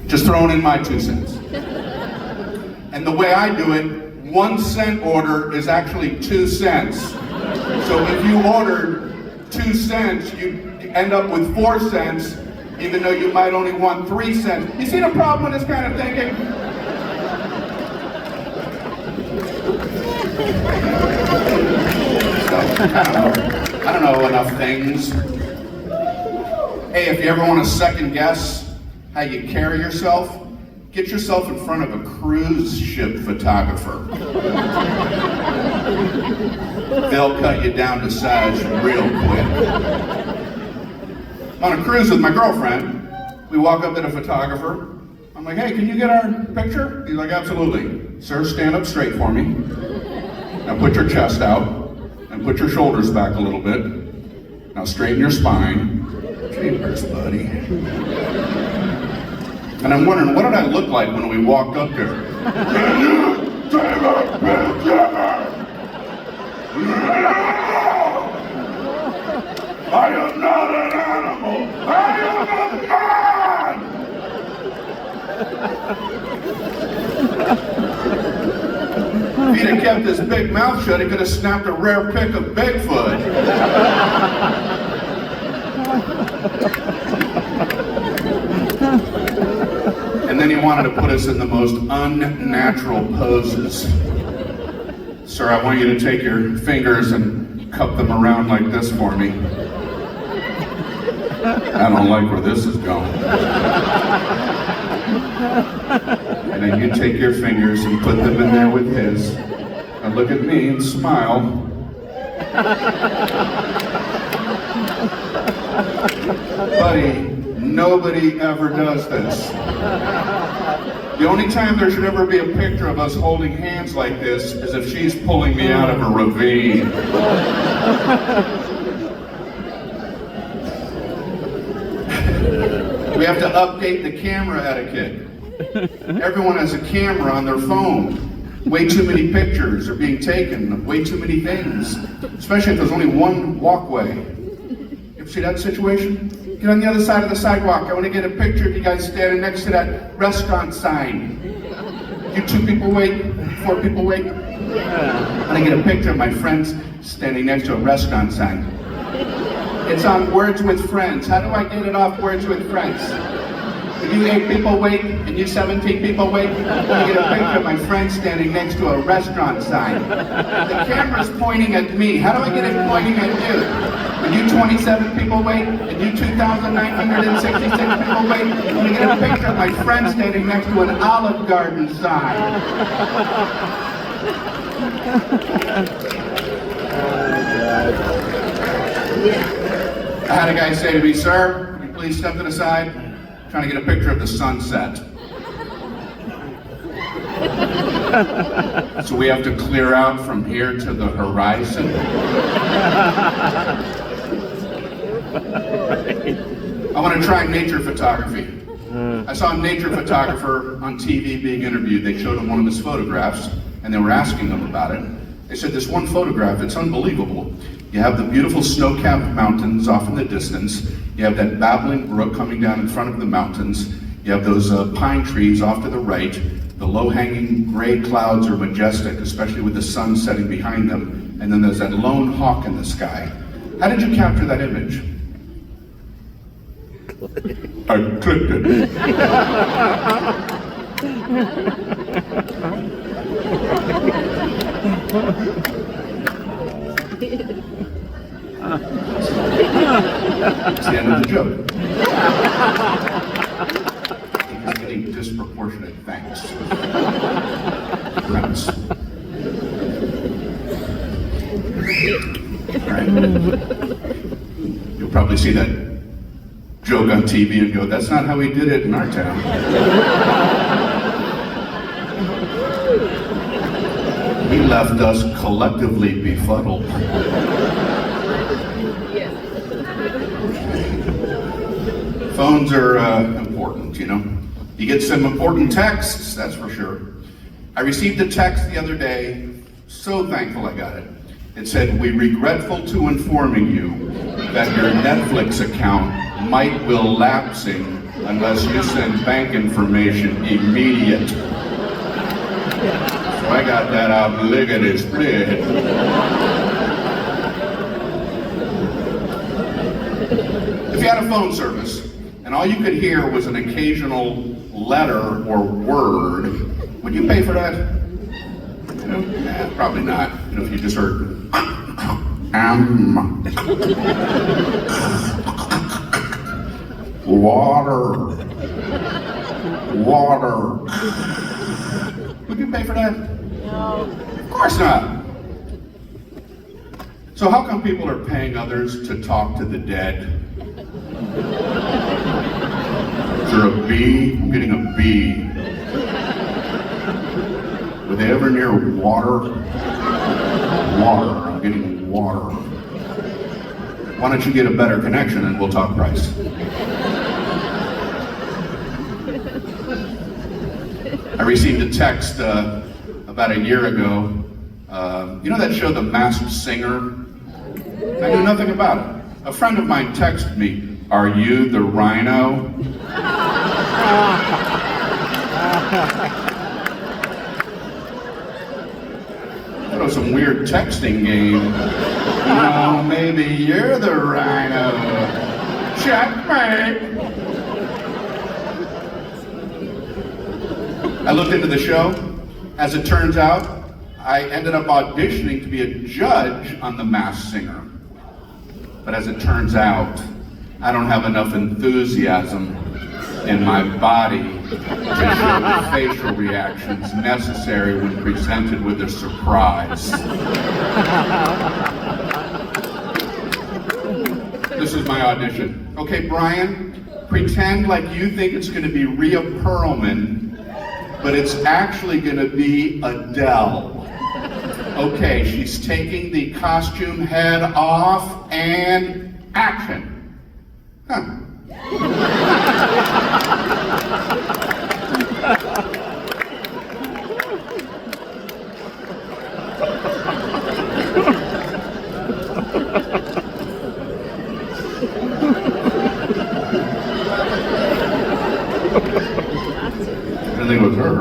Just throwing in my 2 cents. And the way I do it, 1 cent order is actually 2 cents. So if you ordered 2 cents, you end up with 4 cents, even though you might only want 3 cents. You see the problem with this kind of thinking? So, I don't know enough things. Hey, if you ever want to second guess how you carry yourself, get yourself in front of a cruise ship photographer. They'll cut you down to size real quick. On a cruise with my girlfriend, we walk up to the photographer. I'm like, hey, can you get our picture? He's like, absolutely. Sir, stand up straight for me. Now put your chest out and put your shoulders back a little bit. Now straighten your spine. Jeepers, buddy. And I'm wondering, what did I look like when we walked up there? Can you take a picture? I am not an animal. I am a man. If he'd have kept his big mouth shut, he could have snapped a rare pic of Bigfoot. And then he wanted to put us in the most unnatural poses. Sir, I want you to take your fingers and cup them around like this for me. I don't like where this is going. And then you take your fingers and put them in there with his. And look at me and smile. Buddy, nobody ever does this. The only time there should ever be a picture of us holding hands like this is if she's pulling me out of a ravine. We have to update the camera etiquette. Everyone has a camera on their phone. Way too many pictures are being taken of way too many things, especially if there's only one walkway. You ever see that situation? Get on the other side of the sidewalk. I want to get a picture of you guys standing next to that restaurant sign. You 2 people wait, 4 people wait. I want to get a picture of my friends standing next to a restaurant sign. It's on Words with Friends. How do I get it off Words with Friends? If you 8 people wait and you 17 people wait, I'm going to get a picture of my friend standing next to a restaurant sign. The camera's pointing at me. How do I get it pointing at you? When you 27 people wait and you 2,966 people wait, I'm going to get a picture of my friend standing next to an Olive Garden sign. I had a guy say to me, sir, would you please step to the side? I'm trying to get a picture of the sunset. So we have to clear out from here to the horizon. I want to try nature photography. I saw a nature photographer on TV being interviewed. They showed him one of his photographs and they were asking him about it. They said, this one photograph, it's unbelievable. You have the beautiful snow-capped mountains off in the distance. You have that babbling brook coming down in front of the mountains. You have those pine trees off to the right. The low-hanging gray clouds are majestic, especially with the sun setting behind them. And then there's that lone hawk in the sky. How did you capture that image? I clicked it. It's the end of the joke. He's getting disproportionate thanks. Premise. All right. You'll probably see that joke on TV and go, that's not how we did it in our town. He left us collectively befuddled. Phones are important, you know. You get some important texts, that's for sure. I received a text the other day, so thankful I got it. It said, "We regretful to informing you that your Netflix account will lapsing unless you send bank information immediate. So I got that obligatory split. If you had a phone service and all you could hear was an occasional letter or word, would you pay for that? You know, probably not. You know, if you just heard water. Would you pay for that? No. Of course not. So how come people are paying others to talk to the dead? Is there a B? I'm getting a B. Were they ever near water? Water. I'm getting water. Why don't you get a better connection and we'll talk price? I received a text about a year ago. You know that show, The Masked Singer? I knew nothing about it. A friend of mine texted me, "Are you the rhino?" That was some weird texting game. Oh, maybe you're the rhino. Checkmate. I looked into the show. As it turns out, I ended up auditioning to be a judge on The Masked Singer. But as it turns out, I don't have enough enthusiasm in my body to show the facial reactions necessary when presented with a surprise. This is my audition. Okay, Brian, pretend like you think it's going to be Rhea Perlman, but it's actually going to be Adele. Okay, she's taking the costume head off and action. Huh. I think it was her.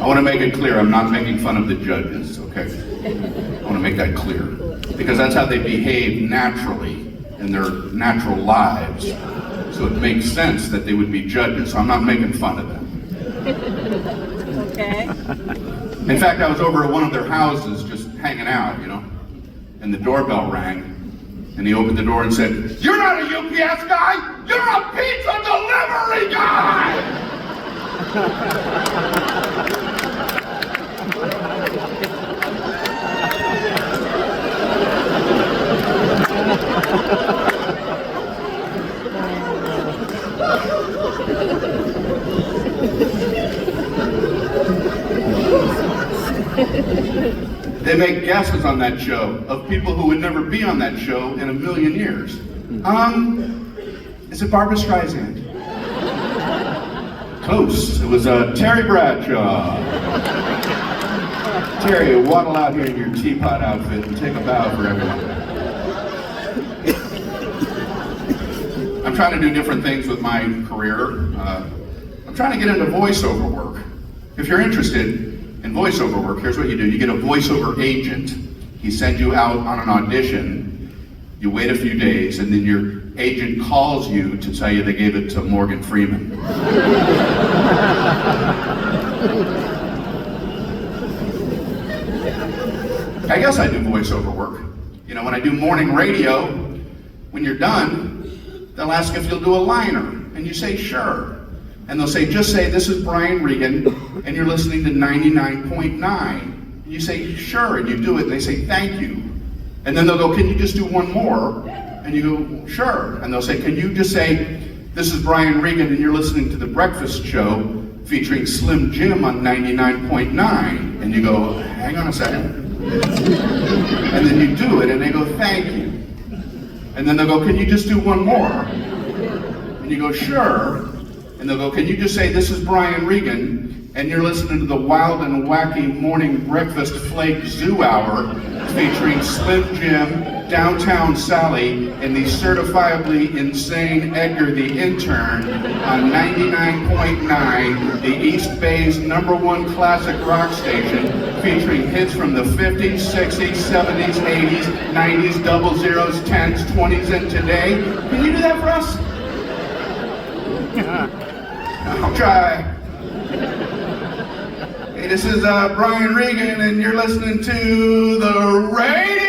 I want to make it clear, I'm not making fun of the judges, okay? I want to make that clear. Because that's how they behave naturally in their natural lives. So it makes sense that they would be judges, so I'm not making fun of them. Okay. In fact, I was over at one of their houses just hanging out, you know, and the doorbell rang, and he opened the door and said, "You're not a UPS guy, you're a pizza delivery guy!" They make guesses on that show of people who would never be on that show in a million years. Is it Barbra Streisand? Close. It was Terry Bradshaw. Terry, waddle out here in your teapot outfit and take a bow for everyone. I'm trying to do different things with my career. I'm trying to get into voiceover work. If you're interested in voiceover work, here's what you do. You get a voiceover agent. He sends you out on an audition. You wait a few days, and then your agent calls you to tell you they gave it to Morgan Freeman. I guess I do voiceover work. You know, when I do morning radio, when you're done, they'll ask if you'll do a liner, and you say, sure. And they'll say, just say, this is Brian Regan, and you're listening to 99.9. And you say, sure, and you do it, and they say, thank you. And then they'll go, can you just do one more? And you go, sure. And they'll say, can you just say, this is Brian Regan, and you're listening to The Breakfast Show, featuring Slim Jim on 99.9. And you go, hang on a second. And then you do it, and they go, thank you. And then they'll go, can you just do one more? And you go, sure. And they'll go, can you just say, this is Brian Regan, and you're listening to the wild and wacky morning breakfast flake zoo hour, featuring Slim Jim, Downtown Sally and the certifiably insane Edgar the Intern on 99.9, the East Bay's #1 classic rock station, featuring hits from the 50s, 60s, 70s, 80s, 90s, double zeros, 10s, 20s, and today. Can you do that for us? I'll try. Hey, this is Brian Regan, and you're listening to the radio!